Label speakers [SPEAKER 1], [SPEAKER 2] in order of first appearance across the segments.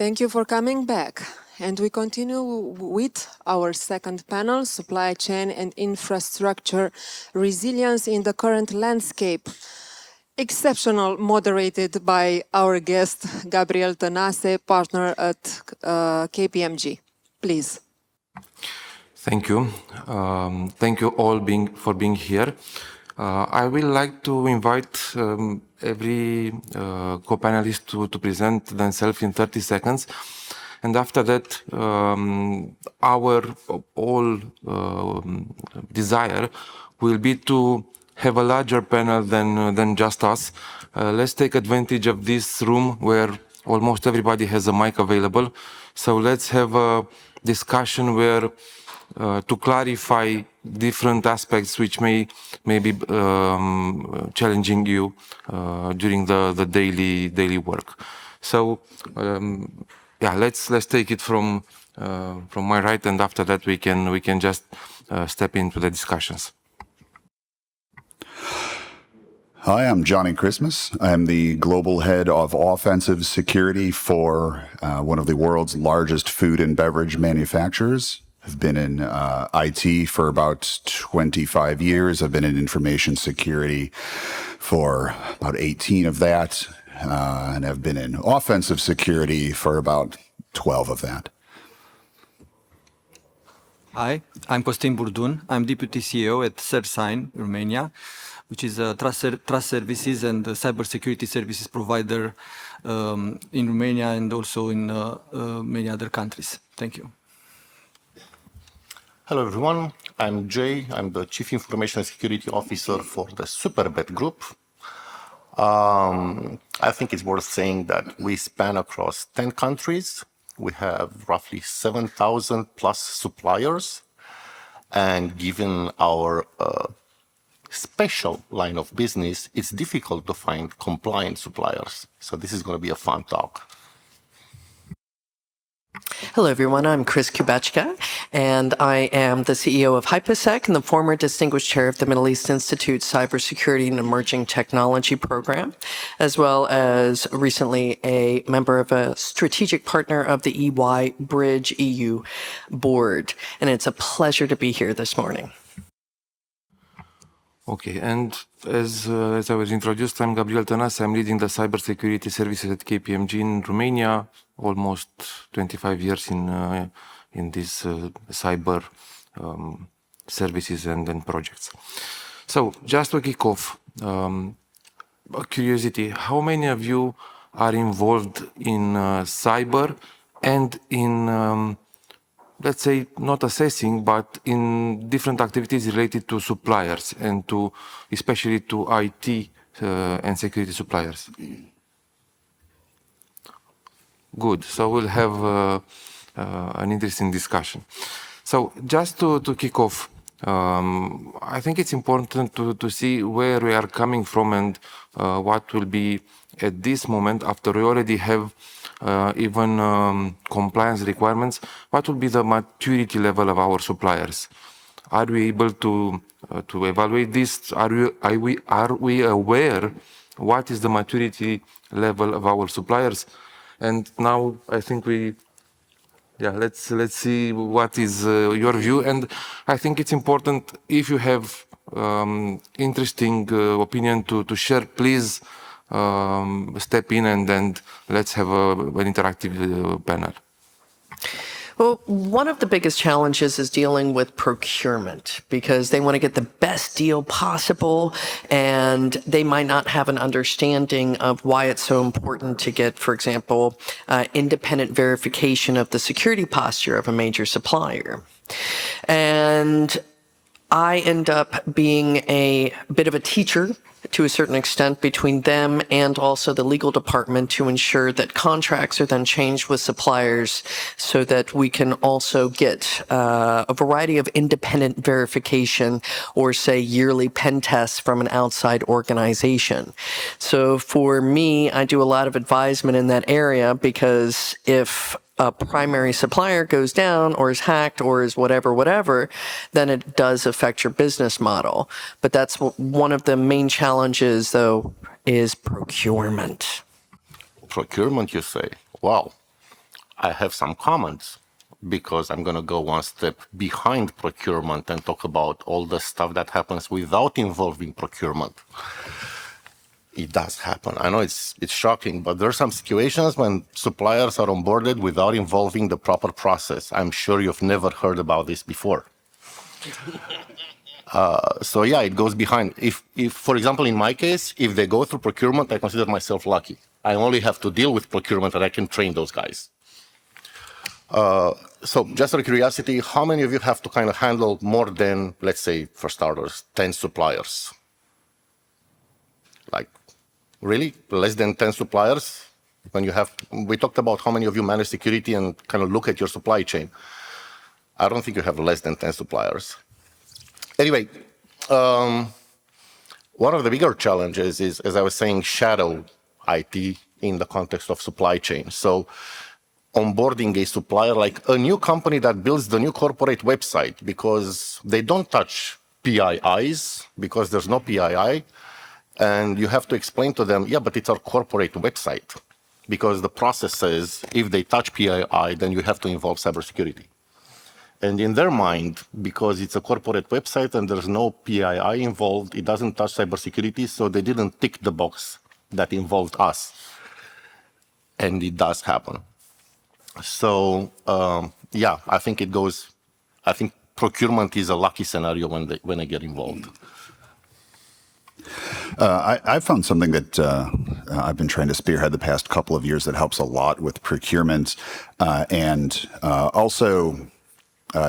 [SPEAKER 1] Thank you for coming back. And we continue with our second panel, Supply Chain and Infrastructure Resilience in the Current Landscape. Exceptional, moderated by our guest, Gabriel Tanase, partner at KPMG. Please.
[SPEAKER 2] Thank you. Thank you all for being here. I will like to invite every co-panelist to present themselves in 30 seconds. And after that, our desire will be to have a larger panel than just us. Let's take advantage of this room where almost everybody has a mic available. So let's have a discussion where to clarify different aspects which may be challenging you during the daily work. So yeah, let's take it from my right, and after that we can just step into the discussions.
[SPEAKER 3] Hi, I'm Johnny Christmas. I'm the global head of offensive security for one of the world's largest food and beverage manufacturers. I've been in IT for about 25 years. I've been in information security for about 18 of that, and I've been in offensive security for about 12 of that.
[SPEAKER 4] Hi, I'm Costin Burdun. I'm Deputy CEO at certSIGN, Romania, which is a trust services and cybersecurity services provider in Romania and also in many other countries. Thank you.
[SPEAKER 5] Hello everyone, I'm Jay. I'm the Chief Information Security Officer for the Superbet Group. I think it's worth saying that we span across 10 countries. We have roughly 7,000 plus suppliers. And given our special line of business, it's difficult to find compliant suppliers. So this is going to be a fun talk.
[SPEAKER 6] Hello, everyone. I'm Chris Kubecka, and I am the CEO of HypaSec and the former Distinguished Chair of the Middle East Institute's Cybersecurity and Emerging Technology Program, as well as recently a member of a strategic partner of the EY Bridge EU board. And it's a pleasure to be here this morning.
[SPEAKER 2] Okay, and as I was introduced, I'm Gabriel Tanase. I'm leading the cybersecurity services at KPMG in Romania, almost 25 years in these cyber services and projects. So just to kick off, a curiosity, how many of you are involved in cyber and in let's say, not assessing, but in different activities related to suppliers and to, especially to IT and security suppliers? Good. So we'll have an interesting discussion. So just to kick off, I think it's important to see where we are coming from and what will be at this moment, after we already have even compliance requirements, what will be the maturity level of our suppliers? Are we able to evaluate this? Are we aware what is the maturity level of our suppliers? And now I think let's see what is your view. And I think it's important, if you have interesting opinion to share, please step in and then let's have an interactive panel.
[SPEAKER 6] Well, one of the biggest challenges is dealing with procurement because they want to get the best deal possible and they might not have an understanding of why it's so important to get, for example, independent verification of the security posture of a major supplier. And I end up being a bit of a teacher to a certain extent between them and also the legal department to ensure that contracts are then changed with suppliers so that we can also get a variety of independent verification or say yearly pen tests from an outside organization. So for me, I do a lot of advisement in that area because if a primary supplier goes down or is hacked or is whatever, then it does affect your business model. But that's one of the main challenges, though, is procurement.
[SPEAKER 5] Procurement, you say? Wow. I have some comments because I'm going to go one step behind procurement and talk about all the stuff that happens without involving procurement. It does happen. I know it's shocking, but there are some situations when suppliers are onboarded without involving the proper process. I'm sure you've never heard about this before. So yeah, it goes behind. If, for example, in my case, if they go through procurement, I consider myself lucky. I only have to deal with procurement and I can train those guys. So just out of curiosity, how many of you have to kind of handle more than, let's say, for starters, 10 suppliers? Like, really? Less than 10 suppliers? When you have, we talked about how many of you manage security and kind of look at your supply chain. I don't think you have less than 10 suppliers. Anyway, one of the bigger challenges is, as I was saying, shadow IT in the context of supply chain. So onboarding a supplier, like a new company that builds the new corporate website, because they don't touch PIIs, because there's no PII, and you have to explain to them, yeah, but it's our corporate website, because the process says if they touch PII, then you have to involve cybersecurity. And in their mind, because it's a corporate website and there's no PII involved, it doesn't touch cybersecurity, so they didn't tick the box that involved us. And it does happen. So, yeah, I think procurement is a lucky scenario when they get involved.
[SPEAKER 3] I found something that I've been trying to spearhead the past couple of years that helps a lot with procurement and also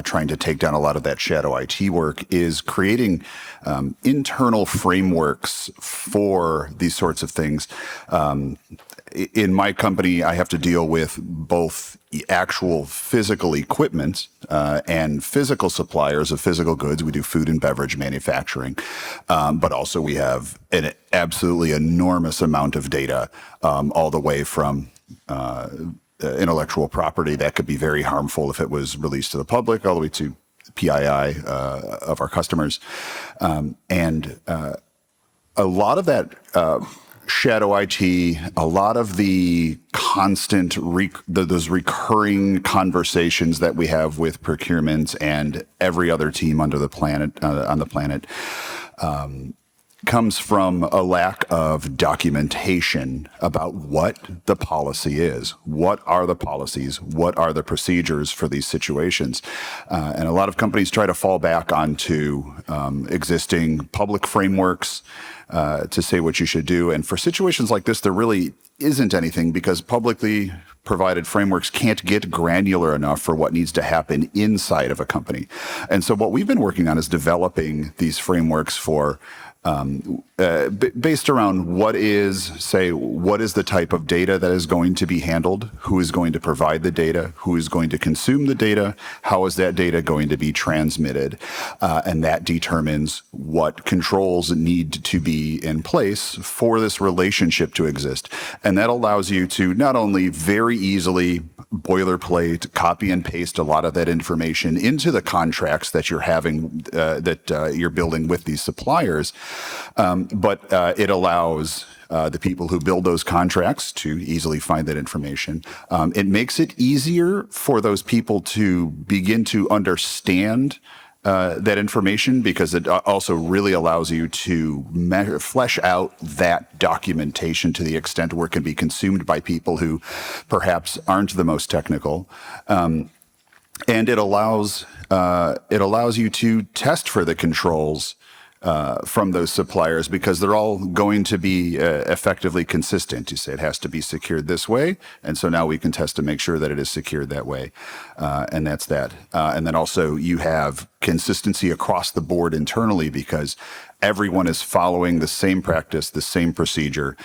[SPEAKER 3] trying to take down a lot of that shadow IT work is creating internal frameworks for these sorts of things. In my company, I have to deal with both actual physical equipment and physical suppliers of physical goods. We do food and beverage manufacturing, but also we have an absolutely enormous amount of data, all the way from intellectual property that could be very harmful if it was released to the public, all the way to PII of our customers. And a lot of that shadow IT, a lot of the constant, those recurring conversations that we have with procurement and every other team under the planet, on the planet, comes from a lack of documentation about what the policy is. What are the policies? What are the procedures for these situations? And a lot of companies try to fall back onto existing public frameworks to say what you should do. And for situations like this, there really isn't anything, because publicly provided frameworks can't get granular enough for what needs to happen inside of a company. And so what we've been working on is developing these frameworks for based around what is the type of data that is going to be handled, who is going to provide the data, who is going to consume the data, how is that data going to be transmitted, and that determines what controls need to be in place for this relationship to exist. And that allows you to not only very easily boilerplate, copy and paste a lot of that information into the contracts that you're having, you're building with these suppliers, but it allows the people who build those contracts to easily find that information. It makes it easier for those people to begin to understand that information, because it also really allows you to flesh out that documentation to the extent where it can be consumed by people who perhaps aren't the most technical. And it allows you to test for the controls from those suppliers, because they're all going to be effectively consistent. You say it has to be secured this way, and so now we can test to make sure that it is secured that way, and that's that. And then also you have consistency across the board internally, because everyone is following the same practice, the same procedure.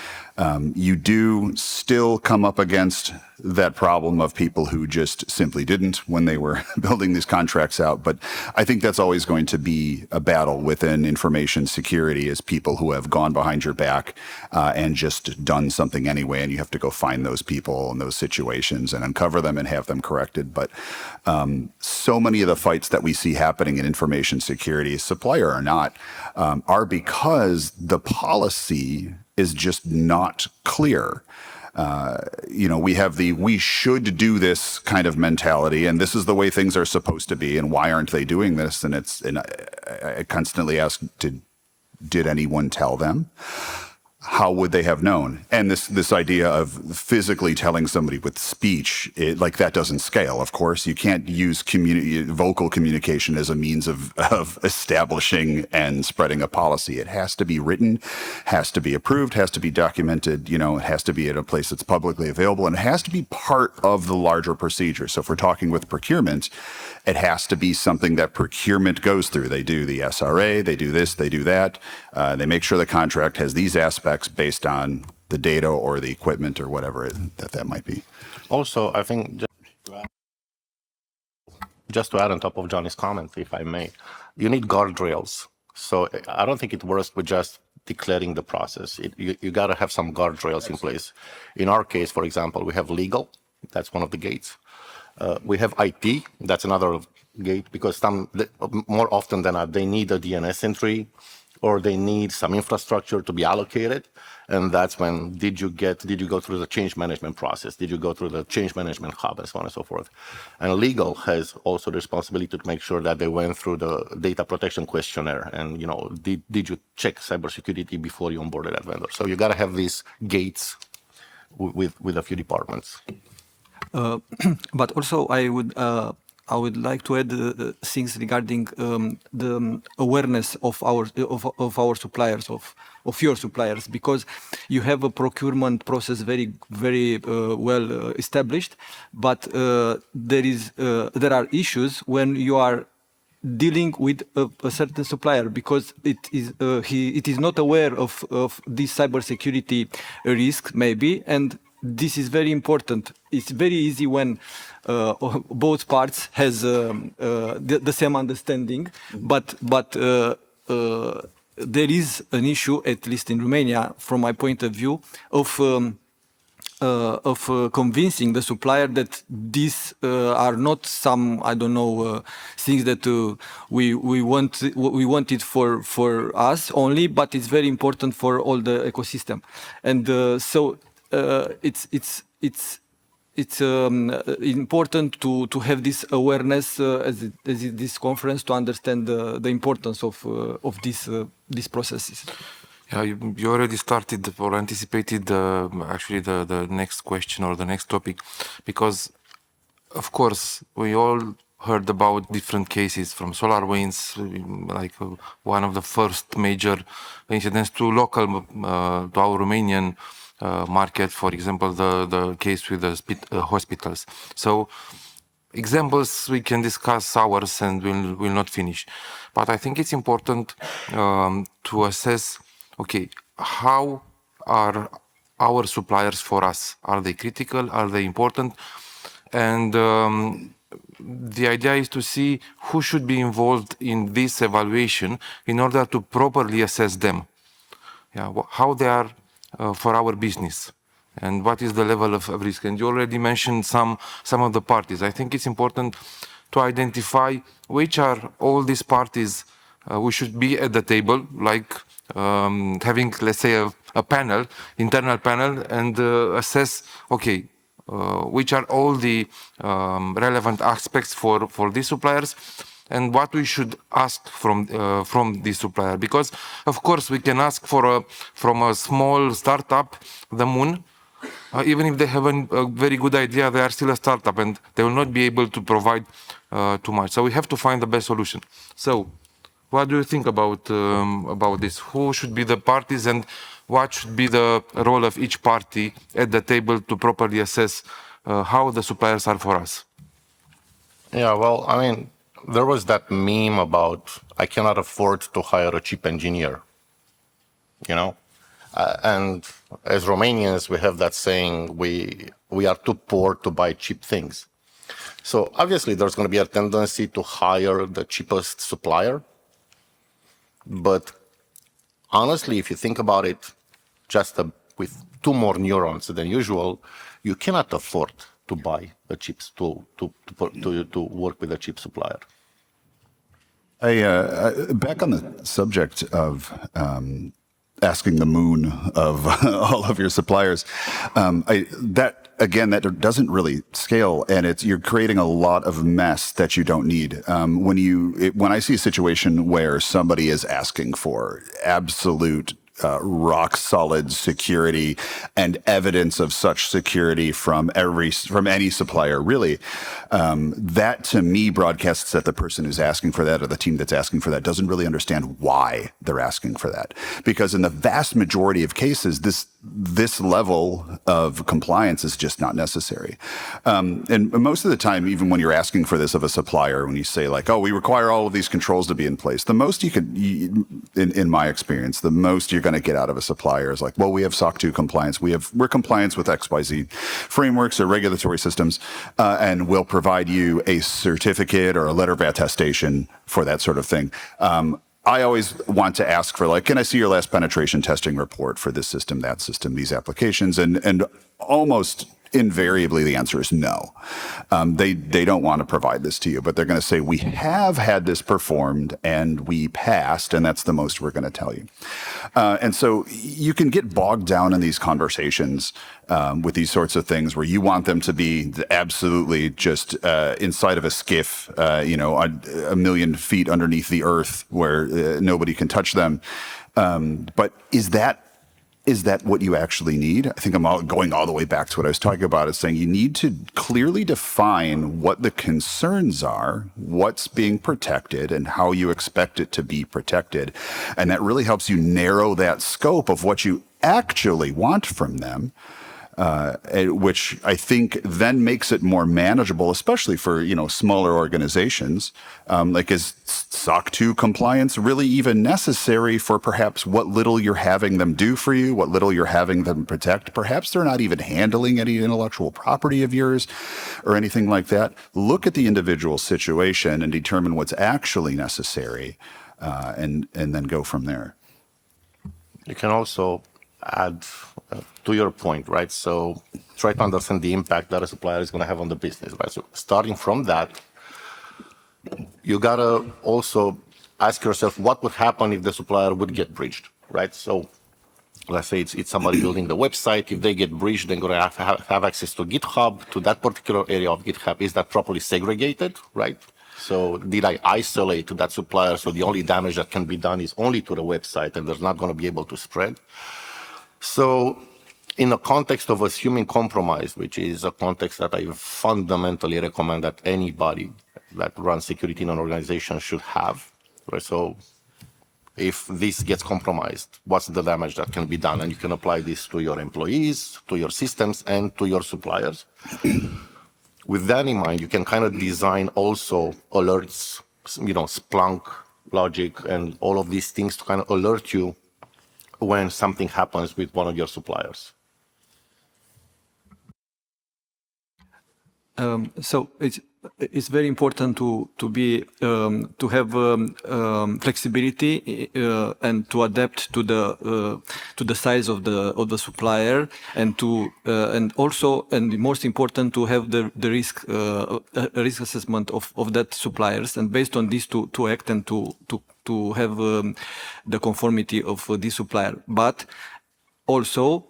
[SPEAKER 3] You do still come up against that problem of people who just simply didn't when they were building these contracts out. But I think that's always going to be a battle within information security, is people who have gone behind your back and just done something anyway. And you have to go find those people in those situations and uncover them and have them corrected. But so many of the fights that we see happening in information security, supplier or not, are because the policy is just not clear. We have the we should do this kind of mentality, and this is the way things are supposed to be, and why aren't they doing this? And I constantly ask, did anyone tell them? How would they have known? And this idea of physically telling somebody with speech, that doesn't scale, of course. You can't use vocal communication as a means of establishing and spreading a policy. It has to be written, has to be approved, has to be documented, it has to be at a place that's publicly available, and it has to be part of the larger procedure. So if we're talking with procurement, it has to be something that procurement goes through. They do the SRA, they do this, they do that. They make sure the contract has these aspects based on the data or the equipment or whatever that might be.
[SPEAKER 5] Also, I think just to add on top of Johnny's comment, if I may, you need guardrails. So I don't think it works with just declaring the process. You got to have some guardrails in place. In our case, for example, we have legal. That's one of the gates. We have IT. That's another gate, because more often than not, they need a DNS entry, or they need some infrastructure to be allocated. And that's when, did you go through the change management process? Did you go through the change management hub, and so on and so forth? And legal has also the responsibility to make sure that they went through the data protection questionnaire. And, did you check cybersecurity before you onboarded that vendor? So you got to have these gates with a few departments.
[SPEAKER 4] But also I would like to add things regarding the awareness of our suppliers, of your suppliers, because you have a procurement process very well established, but there are issues when you are dealing with a certain supplier, because it is not aware of this cybersecurity risk maybe, and this is very important. It's very easy when both parts has the same understanding, but there is an issue, at least in Romania, from my point of view, of convincing the supplier that these are not some, I don't know, things that we want it for us only, but it's very important for all the ecosystem, and so it's important to have this awareness as this conference, to understand the importance of these processes.
[SPEAKER 2] Yeah, you already started or anticipated actually the next question or the next topic, because of course we all heard about different cases from SolarWinds, like one of the first major incidents, to our Romanian market, for example, the case with the hospitals. So examples we can discuss hours and we'll not finish. But I think it's important to assess, okay, how are our suppliers for us? Are they critical? Are they important? And the idea is to see who should be involved in this evaluation in order to properly assess them. Yeah, how they are for our business, and what is the level of risk. And you already mentioned some of the parties. I think it's important to identify which are all these parties we should be at the table, like having, let's say, a panel, internal panel, and assess, okay, which are all the relevant aspects for these suppliers, and what we should ask from the supplier. Because of course we can ask from a small startup the moon, even if they have a very good idea, they are still a startup and they will not be able to provide too much. So we have to find the best solution. So what do you think about this? Who should be the parties, and what should be the role of each party at the table to properly assess how the suppliers are for us?
[SPEAKER 5] Yeah, well, I mean, there was that meme about, I cannot afford to hire a cheap engineer, and as Romanians, we have that saying, we are too poor to buy cheap things. So obviously there's going to be a tendency to hire the cheapest supplier. But honestly, if you think about it, just with 2 more neurons than usual, you cannot afford to buy the chips, to work with a cheap supplier.
[SPEAKER 3] Back on the subject of asking the moon of all of your suppliers. That doesn't really scale, and you're creating a lot of mess that you don't need. When I see a situation where somebody is asking for absolute rock solid security and evidence of such security from any supplier, really, that to me broadcasts that the person who's asking for that or the team that's asking for that doesn't really understand why they're asking for that. Because in the vast majority of cases, this level of compliance is just not necessary. And most of the time, even when you're asking for this of a supplier, when you say like, oh, we require all of these controls to be in place, the most in my experience, the most you're going to get out of a supplier is like, well, we have SOC 2 compliance. We're compliance with XYZ frameworks or regulatory systems, and we'll provide you a certificate or a letter of attestation for that sort of thing. I always want to ask for, like, can I see your last penetration testing report for this system, that system, these applications? And almost invariably the answer is no. They don't want to provide this to you, but they're going to say, we have had this performed and we passed, and that's the most we're going to tell you. And so you can get bogged down in these conversations with these sorts of things where you want them to be absolutely just inside of a skiff, a million feet underneath the earth where nobody can touch them. But is that what you actually need? I think I'm going all the way back to what I was talking about. Is saying you need to clearly define what the concerns are, what's being protected, and how you expect it to be protected. And that really helps you narrow that scope of what you actually want from them, which I think then makes it more manageable, especially for, smaller organizations. Like, is SOC 2 compliance really even necessary for perhaps what little you're having them do for you, what little you're having them protect? Perhaps they're not even handling any intellectual property of yours or anything like that. Look at the individual situation and determine what's actually necessary, and then go from there.
[SPEAKER 5] You can also add to your point, right? So try to understand the impact that a supplier is going to have on the business, right? So starting from that, you got to also ask yourself what would happen if the supplier would get breached, right? So let's say it's somebody building the website. If they get breached, they're going to have access to GitHub, to that particular area of GitHub. Is that properly segregated, right? So did I isolate to that supplier so the only damage that can be done is only to the website and there's not going to be able to spread? So in the context of assuming compromise, which is a context that I fundamentally recommend that anybody that runs security in an organization should have, right? So if this gets compromised, what's the damage that can be done? And you can apply this to your employees, to your systems, and to your suppliers. With that in mind, you can kind of design also alerts, Splunk, logic, and all of these things to kind of alert you when something happens with one of your suppliers.
[SPEAKER 4] So it's very important to have flexibility and to adapt to the size of the supplier, and also the most important, to have the risk assessment of that suppliers, and based on this to act and to have the conformity of this supplier. But also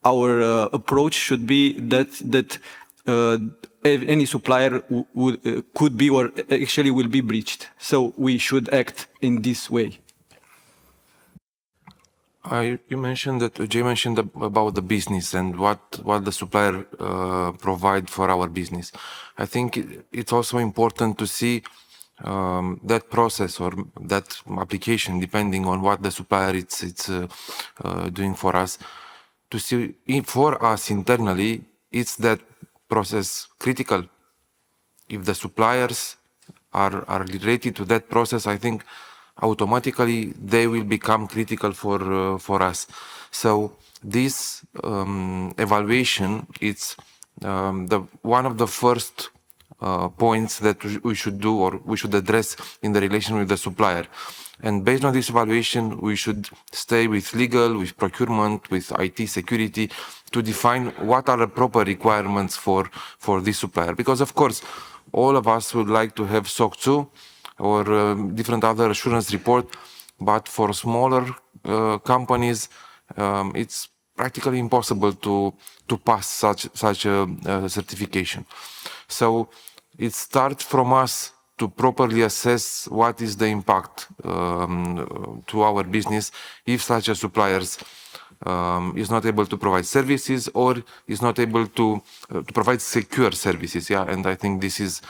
[SPEAKER 4] our approach should be that any supplier could be, or actually will be, breached. So we should act in this way.
[SPEAKER 2] Jay mentioned about the business and what the supplier provide for our business. I think it's also important to see that process or that application, depending on what the supplier it's doing for us, to see for us internally, it's that process critical. If the suppliers are related to that process, I think automatically they will become critical for us. So this evaluation, it's one of the first points that we should do, or we should address in the relation with the supplier. And based on this evaluation, we should stay with legal, with procurement, with IT security to define what are the proper requirements for this supplier. Because of course, all of us would like to have SOC 2 or different other assurance report, but for smaller companies, it's practically impossible to pass such a certification. So it starts from us to properly assess what is the impact to our business if such a supplier is not able to provide services or is not able to provide secure services. Yeah, and I think this is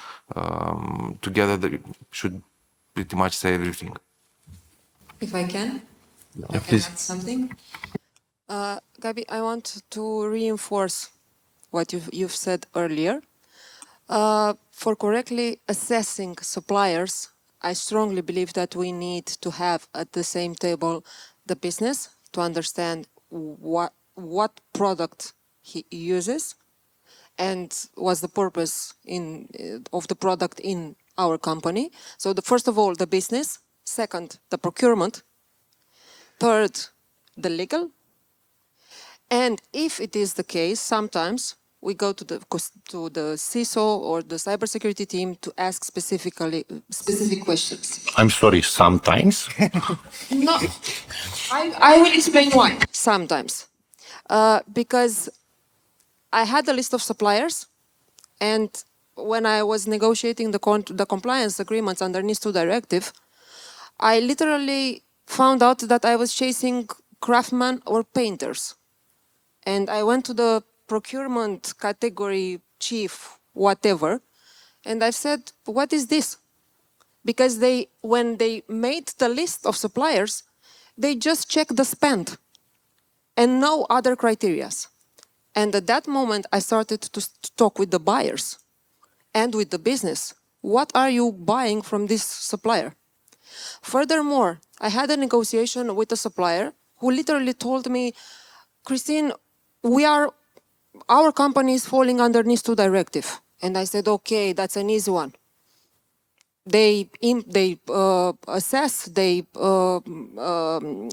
[SPEAKER 2] together that should pretty much say everything.
[SPEAKER 1] If I can, I can
[SPEAKER 2] please.
[SPEAKER 1] add something. Gabi, I want to reinforce what you've said earlier. For correctly assessing suppliers, I strongly believe that we need to have at the same table the business to understand what product he uses and what's the purpose of the product in our company. So first of all, the business. Second, the procurement. Third, the legal. And if it is the case, sometimes we go to the CISO or the cybersecurity team to ask specific questions.
[SPEAKER 5] I'm sorry, sometimes?
[SPEAKER 1] No, I will explain why. Sometimes. Because I had a list of suppliers, and when I was negotiating the compliance agreements under NIS2 directive, I literally found out that I was chasing craftsmen or painters. And I went to the procurement category chief, whatever, and I said, what is this? Because when they made the list of suppliers, they just checked the spend and no other criterias. And at that moment, I started to talk with the buyers and with the business. What are you buying from this supplier? Furthermore, I had a negotiation with a supplier who literally told me, Christine, our company is falling under NIS2 directive. And I said, okay, that's an easy one. They assess, they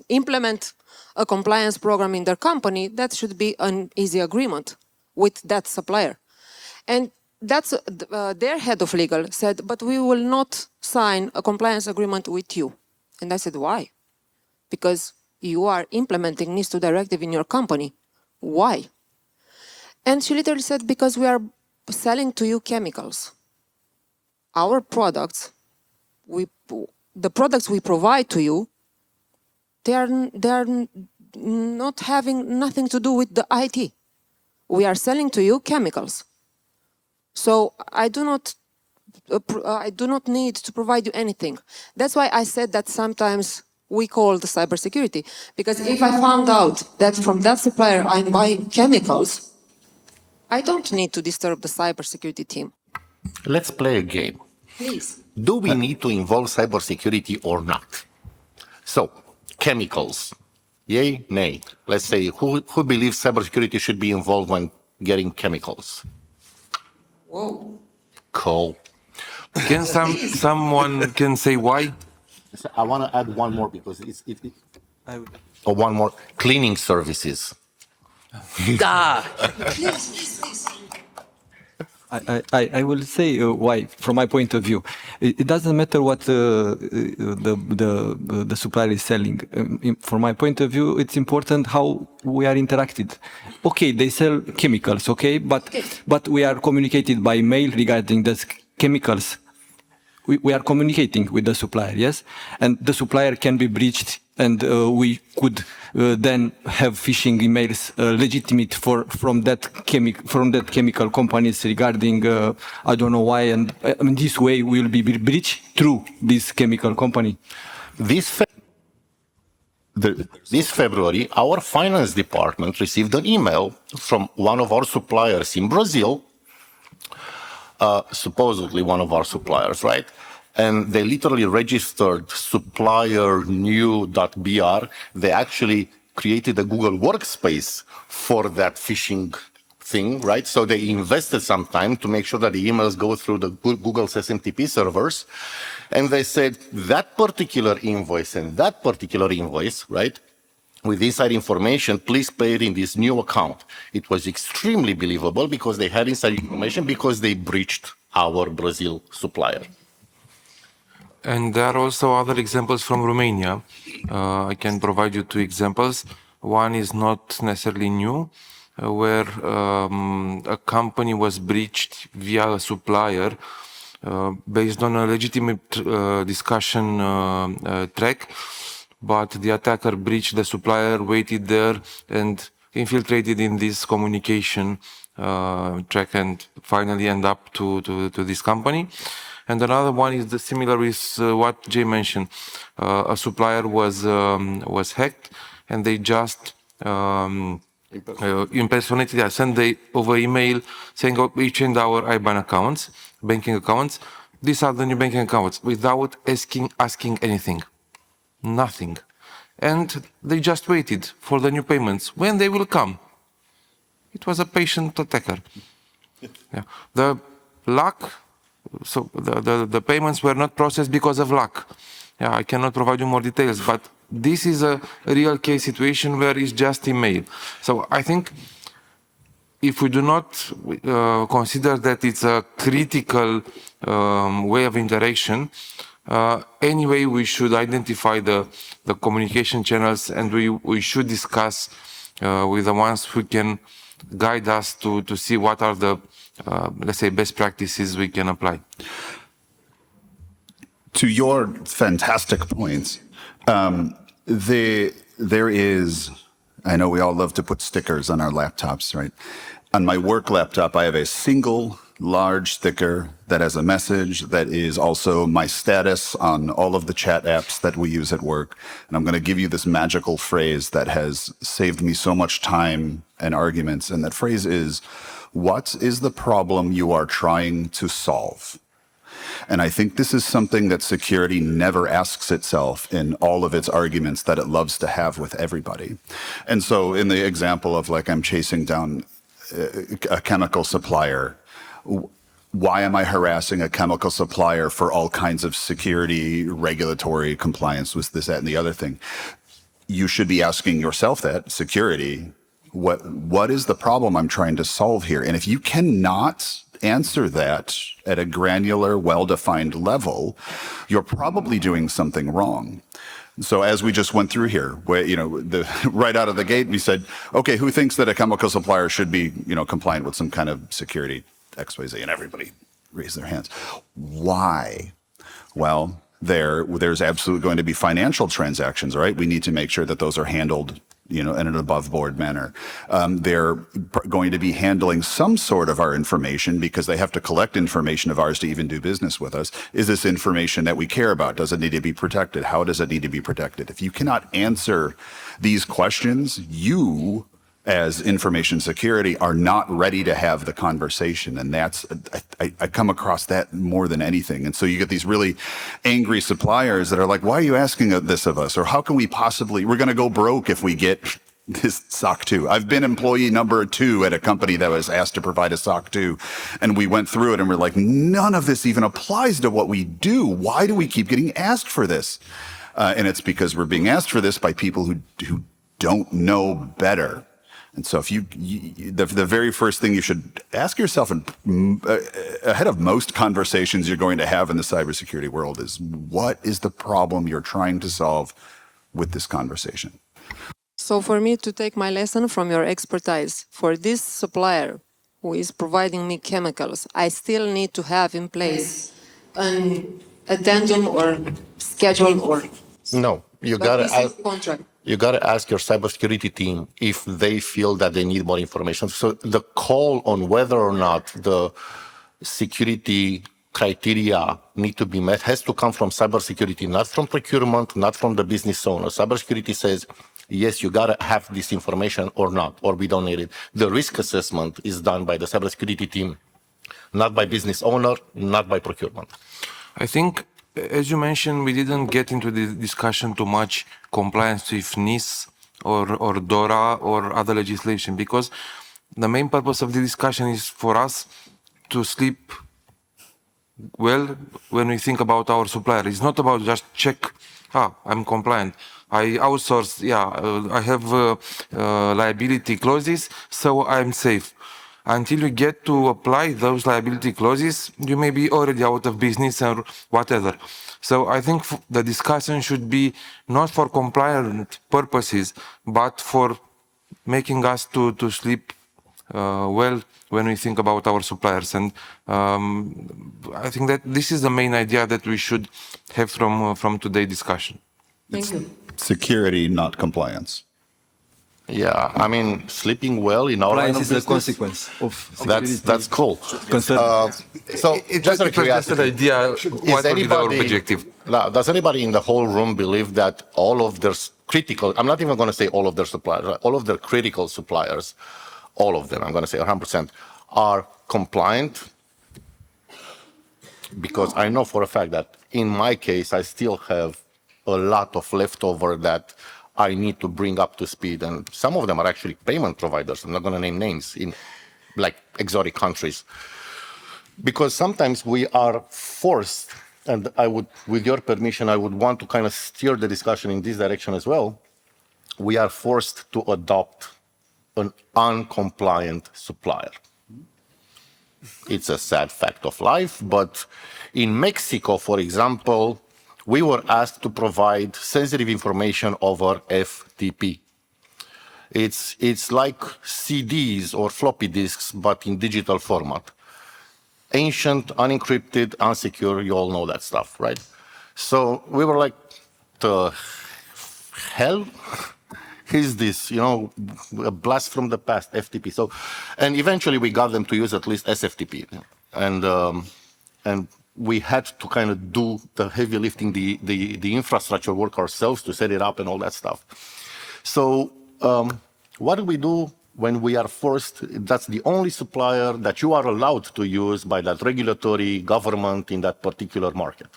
[SPEAKER 1] implement a compliance program in their company. That should be an easy agreement with that supplier. And that's their head of legal said, but we will not sign a compliance agreement with you. And I said, why? Because you are implementing NIS2 directive in your company. Why? And she literally said, because we are selling to you chemicals. Our products, the products we provide to you, they are not having nothing to do with the IT. We are selling to you chemicals. So I do not need to provide you anything. That's why I said that sometimes we call the cybersecurity, because if I found out that from that supplier I'm buying chemicals, I don't need to disturb the cybersecurity team.
[SPEAKER 5] Let's play a game.
[SPEAKER 1] Please.
[SPEAKER 5] Do we need to involve cybersecurity or not? So, chemicals, yay, nay. Let's say, who believes cybersecurity should be involved when getting chemicals?
[SPEAKER 1] Whoa.
[SPEAKER 5] Cool.
[SPEAKER 2] Can someone can say why?
[SPEAKER 5] I want to add one more because or one more. Cleaning services.
[SPEAKER 1] Please.
[SPEAKER 4] I will say why, from my point of view. It doesn't matter what the supplier is selling. From my point of view, it's important how we are interacted. Okay, they sell chemicals, okay, but we are communicated by mail regarding those chemicals. We are communicating with the supplier, yes, and the supplier can be breached, and we could then have phishing emails legitimate from that chemical companies regarding I don't know why, and this way we will be breached through this chemical company.
[SPEAKER 5] This February, our finance department received an email from one of our suppliers in Brazil, supposedly one of our suppliers, right? And they literally registered supplier new.br. They actually created a Google workspace for that phishing thing, right? So they invested some time to make sure that the emails go through the Google's SMTP servers. And they said that particular invoice and that particular invoice, right? With inside information, please pay it in this new account. It was extremely believable because they had inside information because they breached our Brazil supplier.
[SPEAKER 2] And there are also other examples from Romania. I can provide you 2 examples. One is not necessarily new, where a company was breached via a supplier based on a legitimate discussion track, but the attacker breached the supplier, waited there, and infiltrated in this communication track, and finally end up to this company. And another one is the similar with what Jay mentioned. A supplier was hacked, and they just impersonated us, and they over email saying, "Oh, we changed our IBAN accounts, banking accounts. These are the new banking accounts," without asking anything, nothing, and they just waited for the new payments when they will come. It was a patient attacker. Yeah. The luck. So the payments were not processed because of luck. Yeah, I cannot provide you more details, but this is a real case situation where it's just email. So I think if we do not consider that it's a critical way of interaction, anyway, we should identify the communication channels, and we should discuss with the ones who can guide us to see what are the let's say, best practices we can apply.
[SPEAKER 3] To your fantastic points, there is, I know we all love to put stickers on our laptops, right? On my work laptop, I have a single large sticker that has a message that is also my status on all of the chat apps that we use at work. And I'm going to give you this magical phrase that has saved me so much time and arguments. And that phrase is, "What is the problem you are trying to solve?" And I think this is something that security never asks itself in all of its arguments that it loves to have with everybody. And so in the example of like I'm chasing down a chemical supplier, why am I harassing a chemical supplier for all kinds of security, regulatory compliance with this, that, and the other thing? You should be asking yourself that, security, what is the problem I'm trying to solve here? And if you cannot answer that at a granular, well-defined level, you're probably doing something wrong. So as we just went through here, where, right out of the gate, we said, okay, who thinks that a chemical supplier should be, compliant with some kind of security XYZ? And everybody raised their hands. Why? Well, there's absolutely going to be financial transactions, right? We need to make sure that those are handled in an above board manner. They're going to be handling some sort of our information because they have to collect information of ours to even do business with us. Is this information that we care about? Does it need to be protected? How does it need to be protected? If you cannot answer these questions, you as information security are not ready to have the conversation. And that's, I come across that more than anything. And so you get these really angry suppliers that are like, why are you asking this of us? Or how can we possibly, we're going to go broke if we get this SOC 2. I've been employee number 2 at a company that was asked to provide a SOC 2. And we went through it and we're like, none of this even applies to what we do. Why do we keep getting asked for this? And it's because we're being asked for this by people who don't know better. And so if the very first thing you should ask yourself ahead of most conversations you're going to have in the cybersecurity world is, what is the problem you're trying to solve with this conversation?
[SPEAKER 1] So for me to take my lesson from your expertise, for this supplier who is providing me chemicals, I still need to have in place an addendum or schedule or...
[SPEAKER 5] No, you got to
[SPEAKER 1] contract.
[SPEAKER 5] You got to ask your cybersecurity team if they feel that they need more information. So the call on whether or not the security criteria need to be met has to come from cybersecurity, not from procurement, not from the business owner. Cybersecurity says, yes, you got to have this information or not, or we don't need it. The risk assessment is done by the cybersecurity team, not by business owner, not by procurement.
[SPEAKER 2] I think, as you mentioned, we didn't get into the discussion too much compliance with NIS or DORA or other legislation, because the main purpose of the discussion is for us to sleep well when we think about our supplier. It's not about just check, I'm compliant. I outsource, I have liability clauses, so I'm safe. until you get to apply those liability clauses, you may be already out of business or whatever. So I think the discussion should be not for compliant purposes, but for making us to sleep well when we think about our suppliers. And I think that this is the main idea that we should have from today's discussion.
[SPEAKER 1] Thank you.
[SPEAKER 3] Security, not compliance.
[SPEAKER 5] Yeah, I mean, sleeping well in our line
[SPEAKER 4] Compliance
[SPEAKER 5] of
[SPEAKER 4] is the
[SPEAKER 5] business,
[SPEAKER 4] consequence of security.
[SPEAKER 5] that's cool.
[SPEAKER 4] Concern.
[SPEAKER 5] So, just out of
[SPEAKER 2] Just an
[SPEAKER 5] curiosity,
[SPEAKER 2] idea what would be our objective.
[SPEAKER 5] Does anybody in the whole room believe that all of their critical, I'm not even going to say all of their suppliers, all of their critical suppliers, all of them, I'm going to say 100%, are compliant? Because I know for a fact that in my case, I still have a lot of leftover that I need to bring up to speed. And some of them are actually payment providers. I'm not going to name names in like exotic countries. Because sometimes we are forced, and I would, with your permission, I would want to kind of steer the discussion in this direction as well. We are forced to adopt an uncompliant supplier. It's a sad fact of life, but in Mexico, for example, we were asked to provide sensitive information over FTP. It's like CDs or floppy disks, but in digital format. Ancient, unencrypted, unsecure, you all know that stuff, right? So we were like, the hell is this, you know, a blast from the past, FTP. So, and eventually we got them to use at least SFTP. And we had to kind of do the heavy lifting, the infrastructure work ourselves to set it up and all that stuff. So what do we do when we are forced? That's the only supplier that you are allowed to use by that regulatory government in that particular market.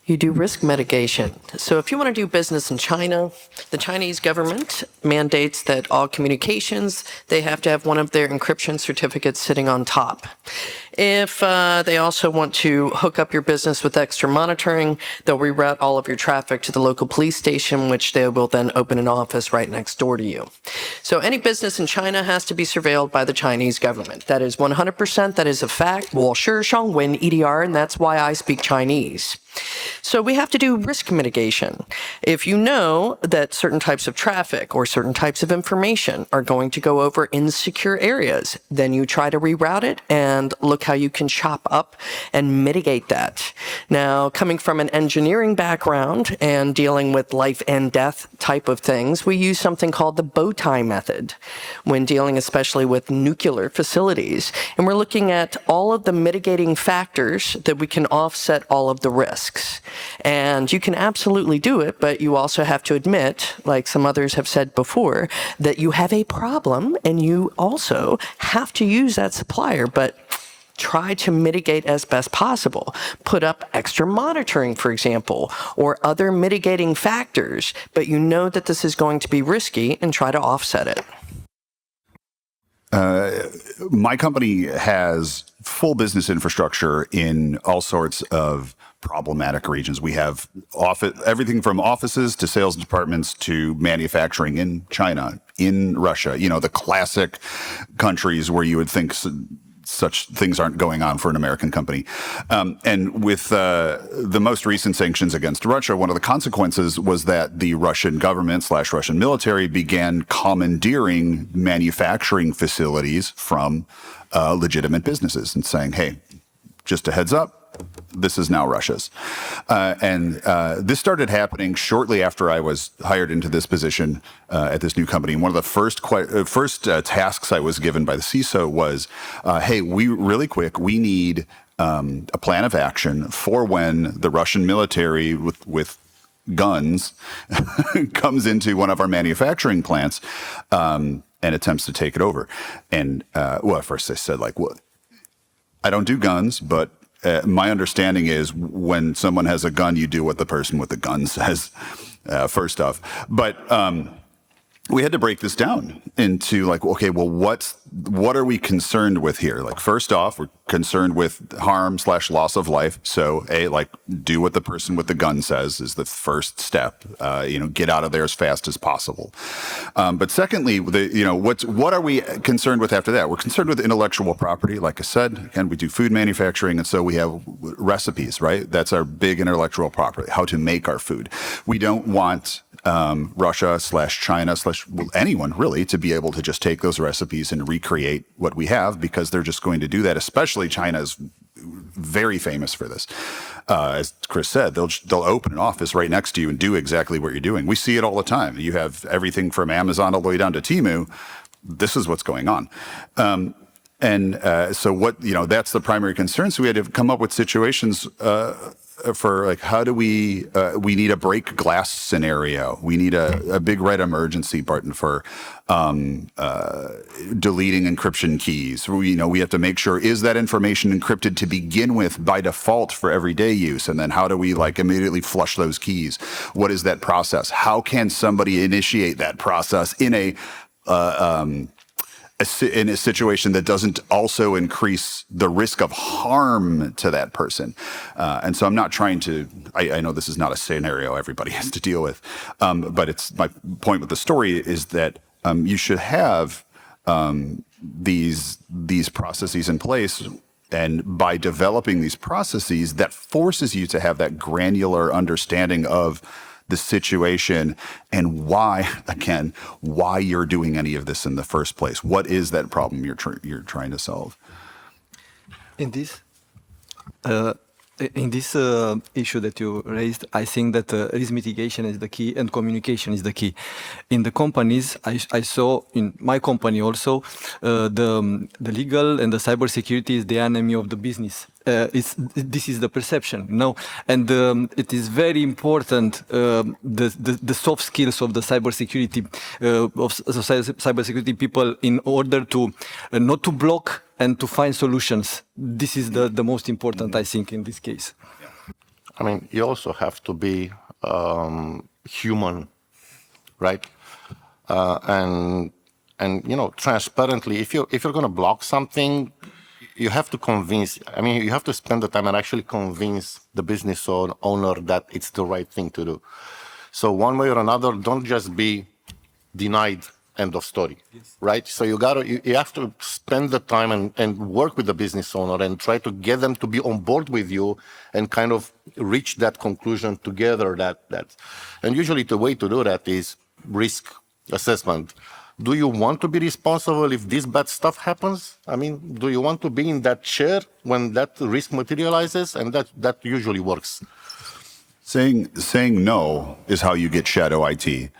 [SPEAKER 6] You do risk mitigation. So if you want to do business in China, the Chinese government mandates that all communications, they have to have one of their encryption certificates sitting on top. If they also want to hook up your business with extra monitoring, they'll reroute all of your traffic to the local police station, which they will then open an office right next door to you. So any business in China has to be surveilled by the Chinese government. That is 100%, that is a fact. 我是上文 EDR, and that's why I speak Chinese. So we have to do risk mitigation. If you know that certain types of traffic or certain types of information are going to go over insecure areas, then you try to reroute it and look how you can chop up and mitigate that. Now, coming from an engineering background and dealing with life and death type of things, we use something called the bow tie method when dealing especially with nuclear facilities. And we're looking at all of the mitigating factors that we can offset all of the risks. And you can absolutely do it, but you also have to admit, like some others have said before, that you have a problem and you also have to use that supplier, but try to mitigate as best possible. Put up extra monitoring, for example, or other mitigating factors, but you know that this is going to be risky and try to offset it.
[SPEAKER 3] My company has full business infrastructure in all sorts of problematic regions. We have everything from offices to sales departments to manufacturing in China, in Russia, you know, the classic countries where you would think such things aren't going on for an American company. And with the most recent sanctions against Russia, one of the consequences was that the Russian government / Russian military began commandeering manufacturing facilities from legitimate businesses and saying, hey, just a heads up, this is now Russia's. And this started happening shortly after I was hired into this position at this new company. And one of the first tasks I was given by the CISO was, hey, we need a plan of action for when the Russian military with guns comes into one of our manufacturing plants and attempts to take it over. And well, at first I said, like, well, I don't do guns, but my understanding is when someone has a gun, you do what the person with the gun says, first off. But we had to break this down into like, okay, well, what's what are we concerned with here? Like, first off, we're concerned with harm/loss of life. So, like, do what the person with the gun says is the first step. Get out of there as fast as possible. But secondly, what are we concerned with after that? We're concerned with intellectual property. Like I said, again, we do food manufacturing, and so we have recipes, right? That's our big intellectual property, how to make our food. We don't want Russia/China/ anyone really to be able to just take those recipes and recreate what we have, because they're just going to do that. Especially China is very famous for this. As Chris said, they'll open an office right next to you and do exactly what you're doing. We see it all the time. You have everything from Amazon all the way down to Temu. This is what's going on. So what, that's the primary concern. So we had to come up with situations for, like, how do we need a break glass scenario. We need a big red emergency button for deleting encryption keys. We have to make sure, is that information encrypted to begin with by default for everyday use? And then how do we, like, immediately flush those keys? What is that process? How can somebody initiate that process in a situation that doesn't also increase the risk of harm to that person? And so I'm not trying to, I know this is not a scenario everybody has to deal with, but it's my point with the story is that you should have these processes in place. And by developing these processes, that forces you to have that granular understanding of the situation and why you're doing any of this in the first place. What is that problem you're trying to solve?
[SPEAKER 4] In this issue that you raised, I think that risk mitigation is the key and communication is the key. In the companies, I saw in my company also, the legal and the cybersecurity is the enemy of the business. This is the perception, and it is very important the soft skills of the cybersecurity people in order to not to block and to find solutions. This is the most important, I think, in this case.
[SPEAKER 5] I mean, you also have to be human, right? And transparently, if you're going to block something, you have to convince. I mean, you have to spend the time and actually convince the business owner that it's the right thing to do. So one way or another, don't just be denied. End of story, yes. Right? So you have to spend the time and work with the business owner and try to get them to be on board with you and kind of reach that conclusion together. And usually the way to do that is risk assessment. Do you want to be responsible if this bad stuff happens? I mean, do you want to be in that chair when that risk materializes? And that usually works.
[SPEAKER 3] Saying no is how you get shadow IT.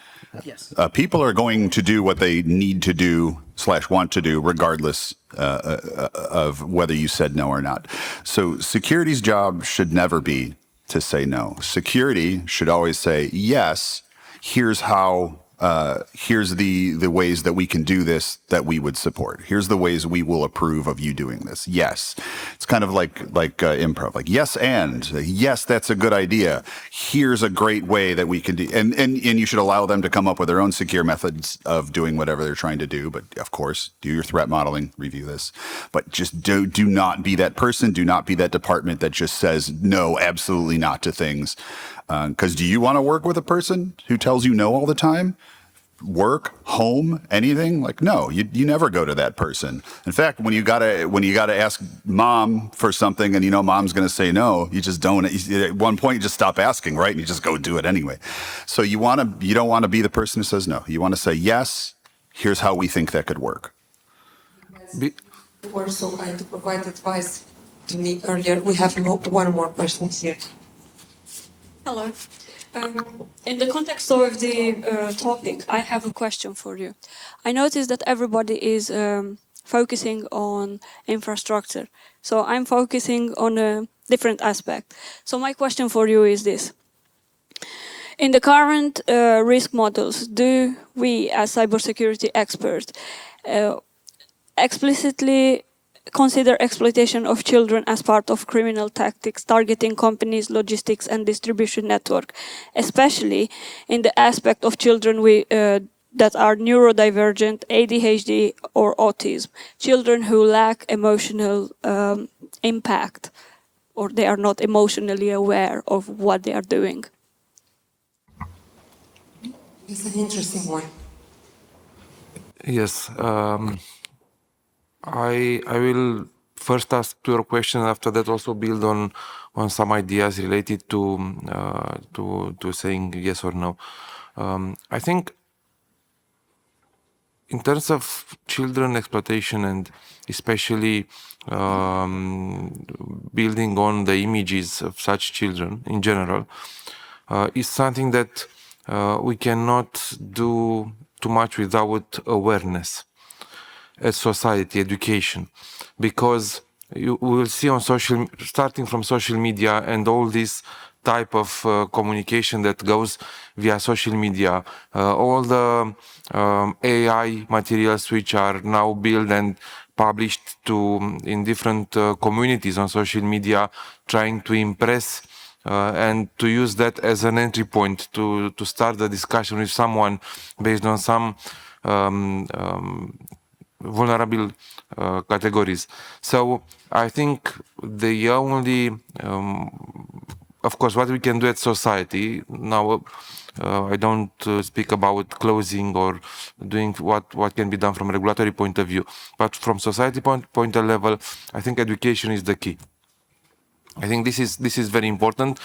[SPEAKER 3] Yes. People are going to do what they need to do / want to do, regardless of whether you said no or not. So security's job should never be to say no. Security should always say, yes, here's how, here's the ways that we can do this that we would support. Here's the ways we will approve of you doing this. Yes. It's kind of like improv, like yes, and yes, that's a good idea. Here's a great way that we can do, and you should allow them to come up with their own secure methods of doing whatever they're trying to do. But of course, do your threat modeling, review this, but just do not be that person. Do not be that department that just says no, absolutely not to things. Because do you want to work with a person who tells you no all the time? Work, home, anything? Like, no, you never go to that person. In fact, when you gotta ask mom for something and you know mom's gonna say no, you just don't. At one point, you just stop asking, right? And you just go do it anyway. So you don't want to be the person who says no. You want to say yes. Here's how we think that could work.
[SPEAKER 1] You were so kind to provide advice to me earlier. We have one more person here.
[SPEAKER 7] Hello. In the context of the topic, I have a question for you. I noticed that everybody is focusing on infrastructure. So I'm focusing on a different aspect. So my question for you is this. In the current risk models, do we as cybersecurity experts explicitly consider exploitation of children as part of criminal tactics targeting companies, logistics and distribution network, especially in the aspect of children that are neurodivergent, ADHD, or autism, children who lack emotional impact, or they are not emotionally aware of what they are doing.
[SPEAKER 1] It's an interesting one.
[SPEAKER 2] Yes, I will first ask to your question. After that, also build on some ideas related to saying yes or no. I think in terms of children exploitation and especially building on the images of such children in general, is something that we cannot do too much without awareness as society, education, because you will see on starting from social media and all this type of communication that goes via social media, all the AI materials which are now built and published in different communities on social media, trying to impress and to use that as an entry point to start the discussion with someone based on some vulnerable categories. So I think the only, of course, what we can do at society now, I don't speak about closing or doing what can be done from a regulatory point of view, but from society point of level, I think education is the key. I think this is very important,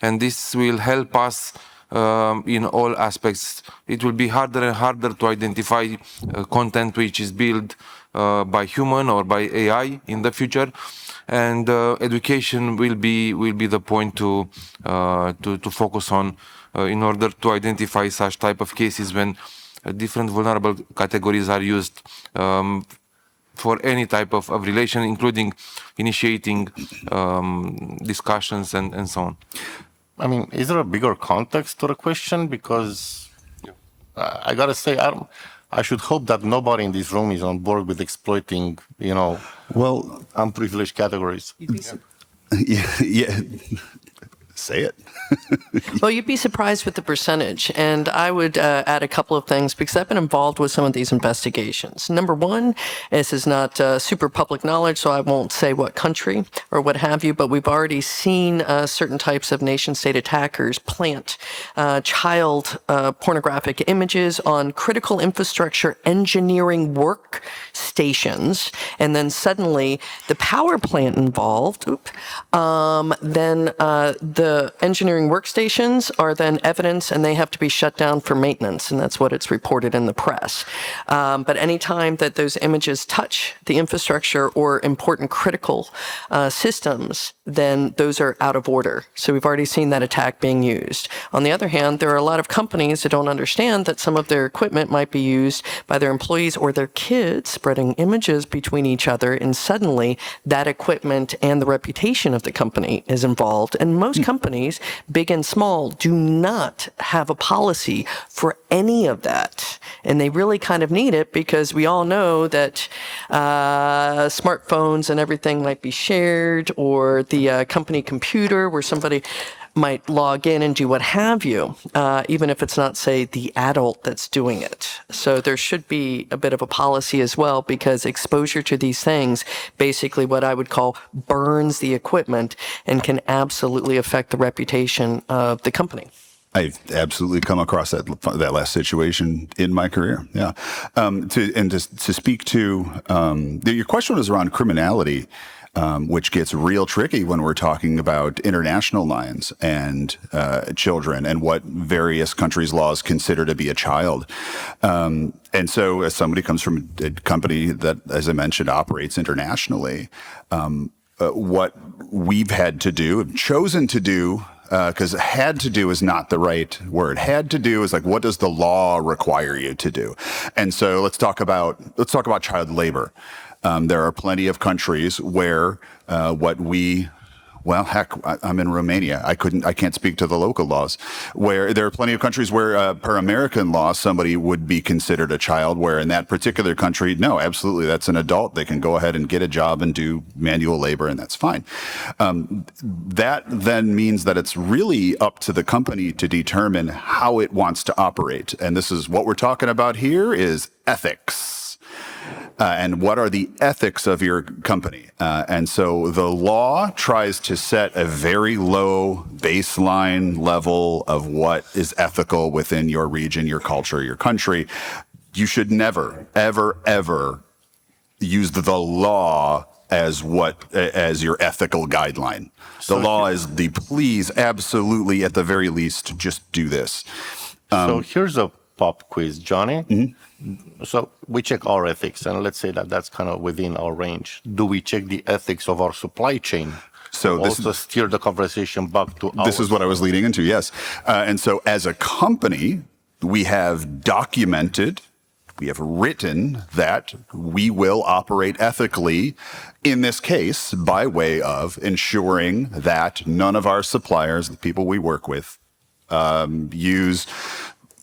[SPEAKER 2] and this will help us in all aspects. It will be harder and harder to identify content which is built by human or by AI in the future, and education will be the point to focus on in order to identify such type of cases when different vulnerable categories are used for any type of relation, including initiating discussions and so on.
[SPEAKER 5] I mean, is there a bigger context to the question? Because I gotta say, I should hope that nobody in this room is on board with exploiting,
[SPEAKER 3] Well,
[SPEAKER 5] unprivileged categories.
[SPEAKER 3] yeah. Say it.
[SPEAKER 6] Well, you'd be surprised with the percentage. And I would add a couple of things because I've been involved with some of these investigations. Number one, this is not super public knowledge, so I won't say what country or what have you, but we've already seen certain types of nation state attackers plant child pornographic images on critical infrastructure engineering workstations. And then suddenly the power plant involved, then the engineering workstations are then evidence and they have to be shut down for maintenance, and that's what it's reported in the press. But anytime that those images touch the infrastructure or important critical systems, then those are out of order. So we've already seen that attack being used. On the other hand, there are a lot of companies that don't understand that some of their equipment might be used by their employees or their kids spreading images between each other, and suddenly that equipment and the reputation of the company is involved. And most companies, big and small, do not have a policy for any of that. And they really kind of need it because we all know that smartphones and everything might be shared, or the company computer where somebody might log in and do what have you, even if it's not, say, the adult that's doing it. So there should be a bit of a policy as well, because exposure to these things, basically what I would call burns the equipment and can absolutely affect the reputation of the company.
[SPEAKER 3] I've absolutely come across that last situation in my career. Yeah. To speak to, your question was around criminality, which gets real tricky when we're talking about international lines and children and what various countries' laws consider to be a child. And so as somebody comes from a company that, as I mentioned, operates internationally, what we've had to do, have chosen to do, because had to do is not the right word. Had to do is like, what does the law require you to do? And so let's talk about child labor. There are plenty of countries where what we Well, heck, I'm in Romania. I can't speak to the local laws. Where there are plenty of countries where, per American law, somebody would be considered a child. Where in that particular country, no, absolutely, that's an adult. They can go ahead and get a job and do manual labor, and that's fine. That then means that it's really up to the company to determine how it wants to operate. And this is what we're talking about here: is ethics. And what are the ethics of your company? And so the law tries to set a very low baseline level of what is ethical within your region, your culture, your country. You should never, ever, ever use the law as your ethical guideline. The law is the please, absolutely, at the very least, just do this.
[SPEAKER 5] So here's a pop quiz, Johnny. Mm-hmm. So we check our ethics, and let's say that that's kind of within our range. Do we check the ethics of our supply chain? So this also steer the conversation back to
[SPEAKER 3] this is what I was leading into, yes. And so as a company, we have documented, we have written that we will operate ethically, in this case, by way of ensuring that none of our suppliers, the people we work with, use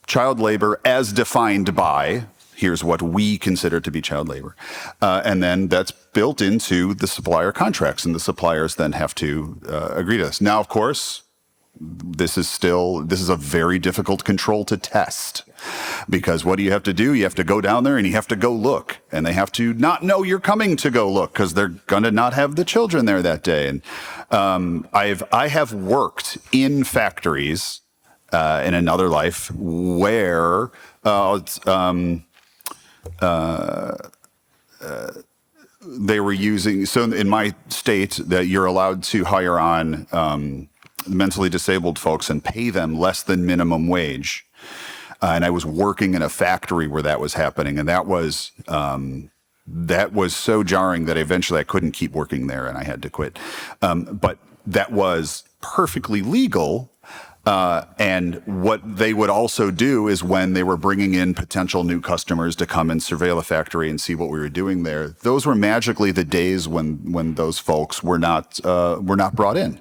[SPEAKER 3] child labor as defined by, here's what we consider to be child labor. And then that's built into the supplier contracts, and the suppliers then have to agree to this. Now, of course, this is a very difficult control to test, because what do you have to do? You have to go down there and you have to go look, and they have to not know you're coming to go look because they're going to not have the children there that day. And I have worked in factories in another life where they were using, so in my state, that you're allowed to hire on mentally disabled folks and pay them less than minimum wage. And I was working in a factory where that was happening, and that was so jarring that eventually I couldn't keep working there and I had to quit. But that was perfectly legal. And what they would also do is, when they were bringing in potential new customers to come and surveil the factory and see what we were doing there, those were magically the days when those folks were not brought in.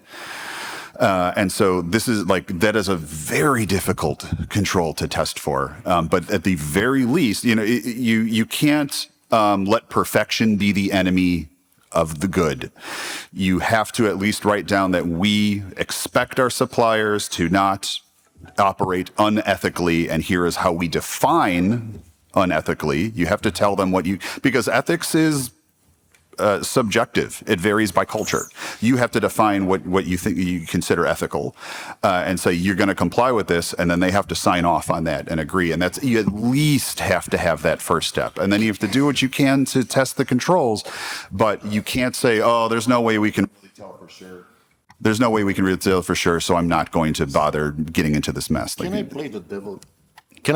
[SPEAKER 3] And so that is a very difficult control to test for. But at the very least, you can't let perfection be the enemy of the good. You have to at least write down that we expect our suppliers to not operate unethically, and here is how we define unethically. You have to tell them because ethics is subjective. It varies by culture. You have to define what you think you consider ethical, and say you're going to comply with this, and then they have to sign off on that and agree. And you at least have to have that first step, and then you have to do what you can to test the controls. But you can't say, "Oh, there's no way we can really tell for sure." There's no way we can really tell for sure, so I'm not going to bother getting into this mess.
[SPEAKER 5] Can I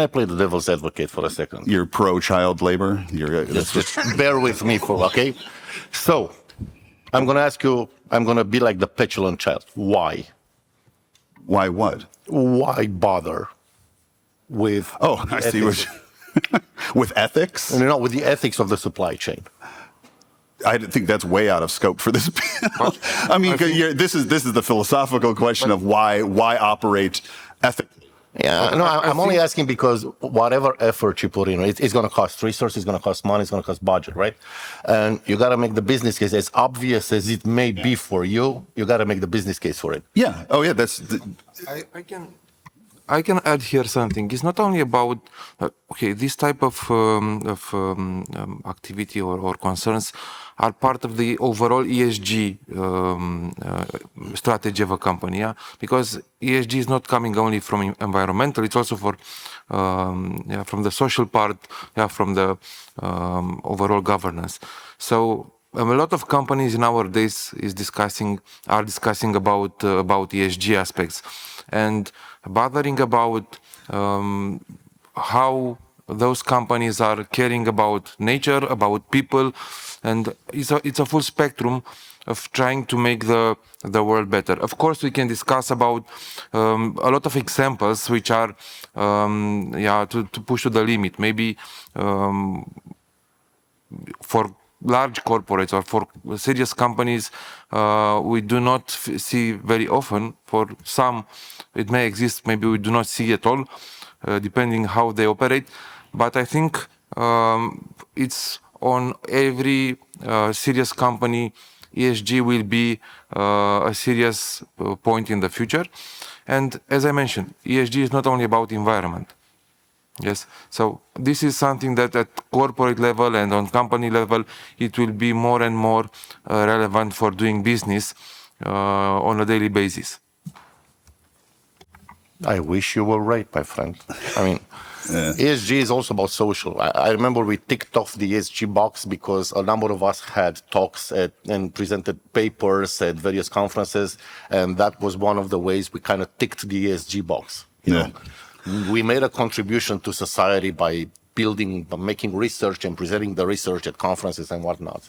[SPEAKER 5] play the devil's advocate for a second?
[SPEAKER 3] You're pro-child labor?
[SPEAKER 5] Just bear with me okay? So, I'm going to ask you, I'm going to be like the petulant child. Why?
[SPEAKER 3] Why what?
[SPEAKER 5] Why bother with
[SPEAKER 3] I see what with ethics?
[SPEAKER 5] No, with the ethics of the supply chain.
[SPEAKER 3] I think that's way out of scope for this panel. I mean, this is the philosophical question of why operate ethically.
[SPEAKER 5] Yeah, no, I'm only asking because whatever effort you put in, it's going to cost resources, it's going to cost money, it's going to cost budget, right? And you got to make the business case as obvious as it may be for you. You got to make the business case for it.
[SPEAKER 3] Yeah. Oh, yeah.
[SPEAKER 2] I can add here something. It's not only about this type of activity or concerns are part of the overall ESG strategy of a company. Yeah, because ESG is not coming only from environmental; it's also from the social part, from the overall governance. So a lot of companies nowadays are discussing about ESG aspects and bothering about how those companies are caring about nature, about people, and it's a full spectrum of trying to make the world better. Of course, we can discuss about a lot of examples which are to push to the limit. Maybe for large corporates or for serious companies, we do not see very often. For some, it may exist, maybe we do not see at all, depending how they operate. But I think it's on every serious company, ESG will be a serious point in the future. And as I mentioned, ESG is not only about environment. Yes, so this is something that at corporate level and on company level, it will be more and more relevant for doing business on a daily basis.
[SPEAKER 5] I wish you were right, my friend. I mean, ESG is also about social. I remember we ticked off the ESG box because a number of us had talks and presented papers at various conferences, and that was one of the ways we kind of ticked the ESG box. You know? We made a contribution to society by making research and presenting the research at conferences and whatnot.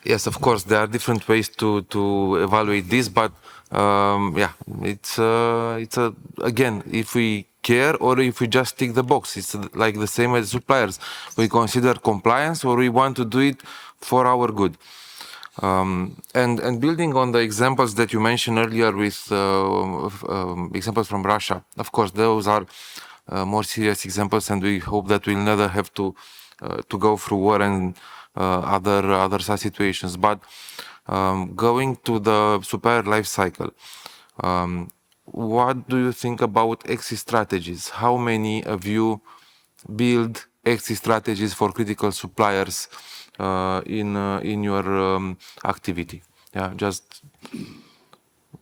[SPEAKER 2] Yes, of course, there are different ways to evaluate this, but yeah, it's again, if we care or if we just tick the box, it's like the same as suppliers. We consider compliance or we want to do it for our good. And building on the examples that you mentioned earlier with examples from Russia, of course, those are more serious examples, and we hope that we'll never have to go through war and other such situations. But going to the supplier life cycle, what do you think about exit strategies? How many of you build exit strategies for critical suppliers in your activity? Yeah, just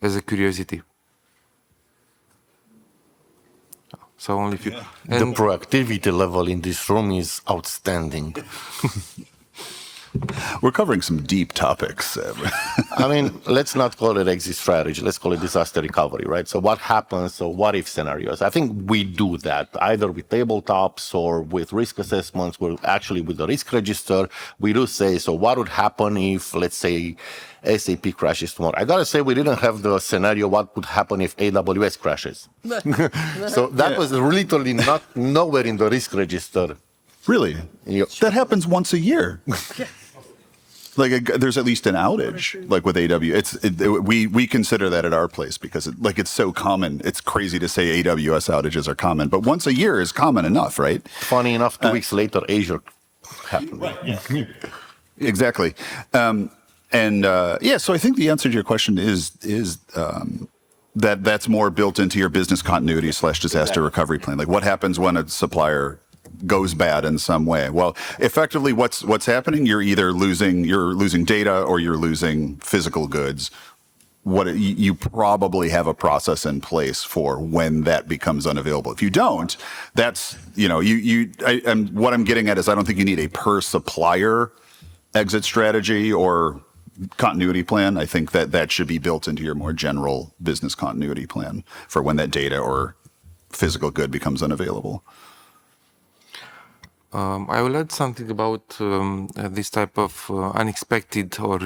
[SPEAKER 2] as a curiosity. So only few.
[SPEAKER 5] The proactivity level in this room is outstanding.
[SPEAKER 3] We're covering some deep topics.
[SPEAKER 5] I mean, let's not call it exit strategy. Let's call it disaster recovery, right? So what happens? So what if scenarios? I think we do that either with tabletops or with risk assessments. We're actually with the risk register. We do say, so what would happen if, let's say, SAP crashes tomorrow? I gotta say, we didn't have the scenario what would happen if AWS crashes. So that was literally not nowhere in the risk register.
[SPEAKER 3] Really?
[SPEAKER 5] Yep.
[SPEAKER 3] That happens once a year. Like there's at least an outage, like with AWS. We consider that at our place because it's so common. It's crazy to say AWS outages are common, but once a year is common enough, right?
[SPEAKER 5] Funny enough, 2 weeks later, Azure happened.
[SPEAKER 3] Exactly. So I think the answer to your question is that's more built into your business continuity / disaster recovery plan. Like what happens when a supplier goes bad in some way? Well, effectively, what's happening? You're either losing data or you're losing physical goods. You probably have a process in place for when that becomes unavailable. If you don't, that's what I'm getting at is I don't think you need a per supplier exit strategy or continuity plan. I think that should be built into your more general business continuity plan for when that data or physical good becomes unavailable.
[SPEAKER 2] I will add something about this type of unexpected or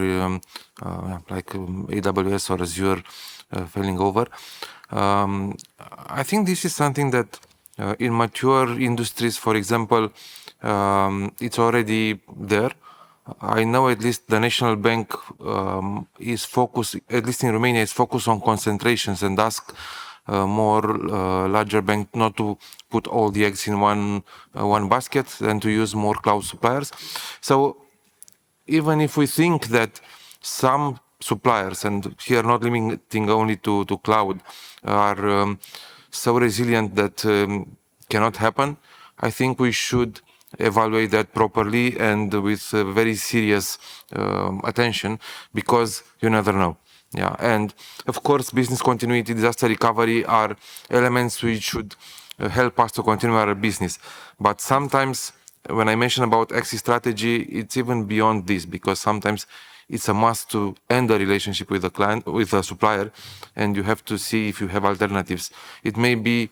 [SPEAKER 2] like AWS or Azure failing over. I think this is something that in mature industries, for example, it's already there. I know at least the National Bank is focused, at least in Romania, is focused on concentrations and ask more larger bank not to put all the eggs in one basket and to use more cloud suppliers. So even if we think that some suppliers, and here not limiting only to cloud, are so resilient that cannot happen, I think we should evaluate that properly and with very serious attention, because you never know. Yeah, and of course, business continuity, disaster recovery are elements which should help us to continue our business. But sometimes, when I mention about exit strategy, it's even beyond this, because sometimes it's a must to end the relationship with the client, with the supplier, and you have to see if you have alternatives. It may be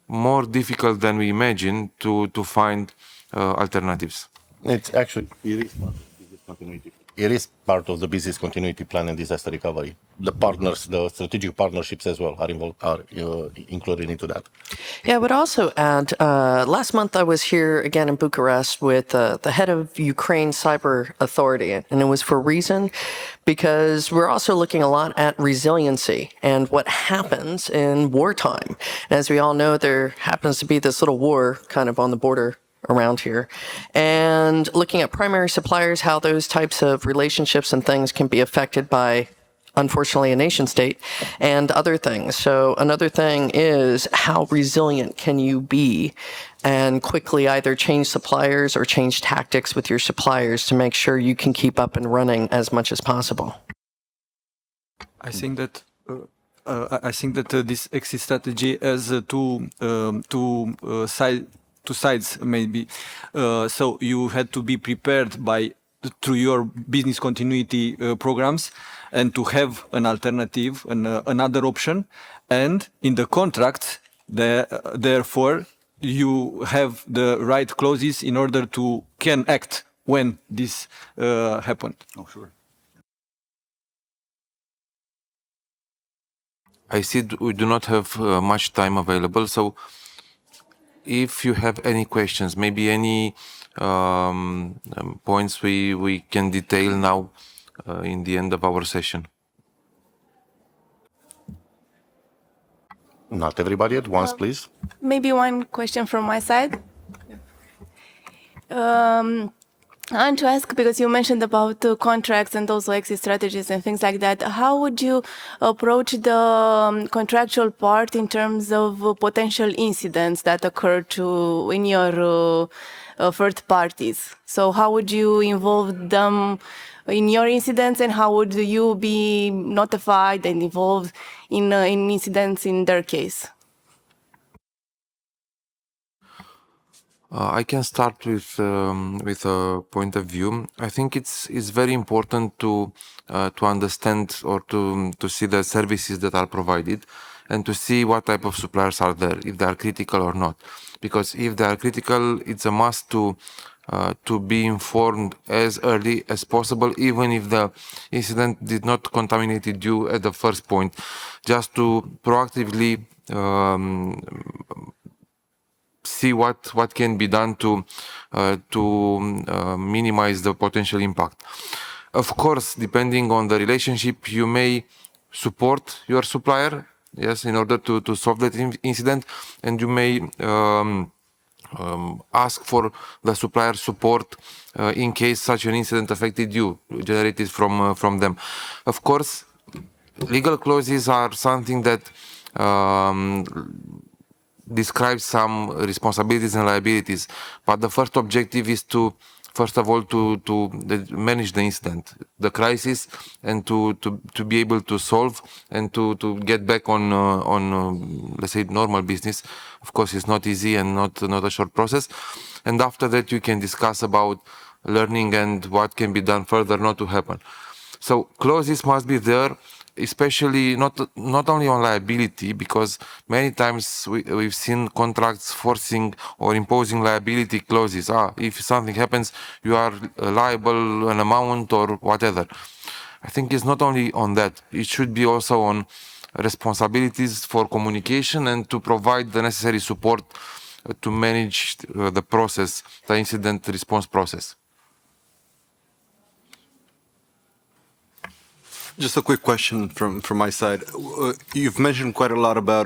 [SPEAKER 2] more difficult than we imagine to find alternatives.
[SPEAKER 5] It is business continuity. it is part of the business continuity plan and disaster recovery. The partners, the strategic partnerships as well are involved, are included into that.
[SPEAKER 6] Yeah, I would also add, last month I was here again in Bucharest with the head of Ukraine Cyber Authority, and it was for a reason, because we're also looking a lot at resiliency and what happens in wartime. As we all know, there happens to be this little war kind of on the border around here, and looking at primary suppliers, how those types of relationships and things can be affected by, unfortunately, a nation state and other things. So another thing is, how resilient can you be and quickly either change suppliers or change tactics with your suppliers to make sure you can keep up and running as much as possible?
[SPEAKER 4] I think that this exit strategy has two sides maybe. So you had to be prepared through your business continuity programs, and to have an alternative, another option, and in the contract, therefore you have the right clauses in order to can act when this happened.
[SPEAKER 5] Oh, sure.
[SPEAKER 2] I see we do not have much time available, so if you have any questions, maybe any points we can detail now in the end of our session.
[SPEAKER 5] Not everybody at once, please.
[SPEAKER 8] Maybe one question from my side. I want to ask, because you mentioned about contracts and also exit strategies and things like that, how would you approach the contractual part in terms of potential incidents that occur in your third parties? So how would you involve them in your incidents, and how would you be notified and involved in incidents in their case?
[SPEAKER 2] I can start with a point of view. I think it's very important to understand or to see the services that are provided, and to see what type of suppliers are there, if they are critical or not. Because if they are critical, it's a must to be informed as early as possible, even if the incident did not contaminate you at the first point, just to proactively see what can be done to minimize the potential impact. Of course, depending on the relationship, you may support your supplier, yes, in order to solve that incident, and you may ask for the supplier support in case such an incident affected you, generated from them. Of course, legal clauses are something that describes some responsibilities and liabilities, but the first objective is to, first of all, to manage the incident, the crisis, and to be able to solve and to get back on let's say normal business. Of course, it's not easy and not a short process. And after that, you can discuss about learning and what can be done further not to happen. So clauses must be there, especially not only on liability, because many times we've seen contracts forcing or imposing liability clauses. If something happens, you are liable an amount or whatever. I think it's not only on that. It should be also on responsibilities for communication and to provide the necessary support to manage the process, the incident response process.
[SPEAKER 9] Just a quick question from my side. You've mentioned quite a lot about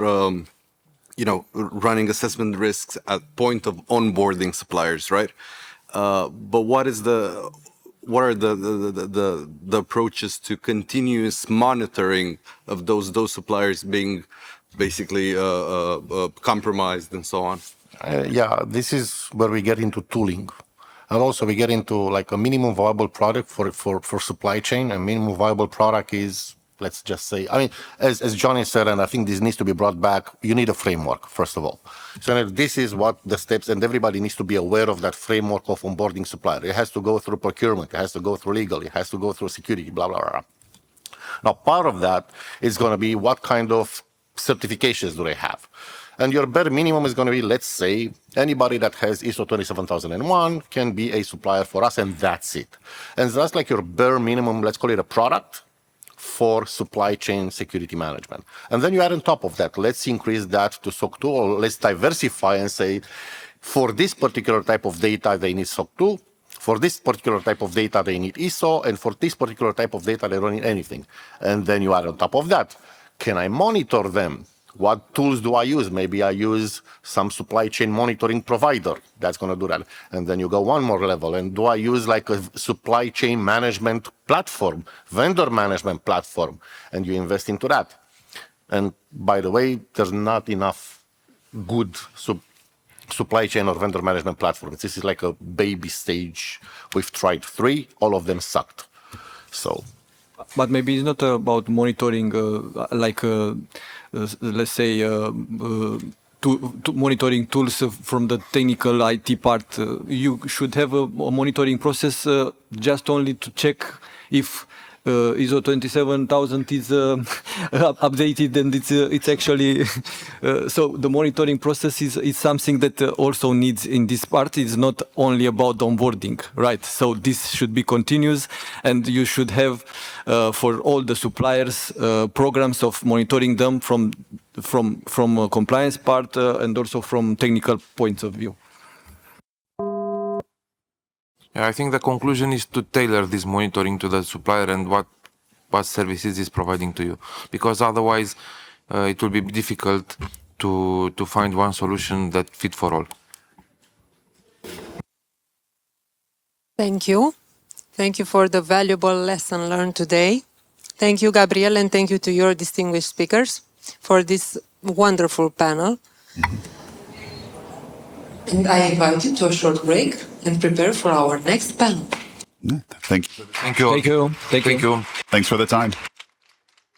[SPEAKER 9] running assessment risks at point of onboarding suppliers, right? But what are the approaches to continuous monitoring of those suppliers being basically compromised and so on?
[SPEAKER 5] Yeah, this is where we get into tooling. And also we get into like a minimum viable product for supply chain. A minimum viable product is, let's just say, I mean, as Johnny said, and I think this needs to be brought back, you need a framework, first of all. So this is what the steps, and everybody needs to be aware of that framework of onboarding supplier. It has to go through procurement, it has to go through legal, it has to go through security, blah, blah, blah. Now, part of that is going to be what kind of certifications do they have? And your bare minimum is going to be, let's say, anybody that has ISO 27001 can be a supplier for us, and that's it. And that's like your bare minimum, let's call it a product for supply chain security management. And then you add on top of that, let's increase that to SOC 2, or let's diversify and say, for this particular type of data, they need SOC 2. For this particular type of data, they need ISO, and for this particular type of data, they don't need anything. And then you add on top of that, can I monitor them? What tools do I use? Maybe I use some supply chain monitoring provider that's going to do that. And then you go one more level. And do I use like a supply chain management platform, vendor management platform? And you invest into that. And by the way, there's not enough good supply chain or vendor management platforms. This is like a baby stage. We've tried 3, all of them sucked. So.
[SPEAKER 4] But maybe it's not about monitoring, let's say, monitoring tools from the technical IT part. You should have a monitoring process just only to check if ISO 27000 is updated and it's actually so the monitoring process is something that also needs in this part. It's not only about onboarding, right? So this should be continuous, and you should have for all the suppliers programs of monitoring them from a compliance part and also from technical points of view.
[SPEAKER 2] Yeah, I think the conclusion is to tailor this monitoring to the supplier and what services is providing to you, because otherwise it will be difficult to find one solution that fit for all.
[SPEAKER 1] Thank you. Thank you for the valuable lesson learned today. Thank you, Gabriel, and thank you to your distinguished speakers for this wonderful panel. And I invite you to a short break and prepare for our next panel.
[SPEAKER 3] Thank you.
[SPEAKER 2] Thank you.
[SPEAKER 4] Thank you.
[SPEAKER 3] Thanks for the time.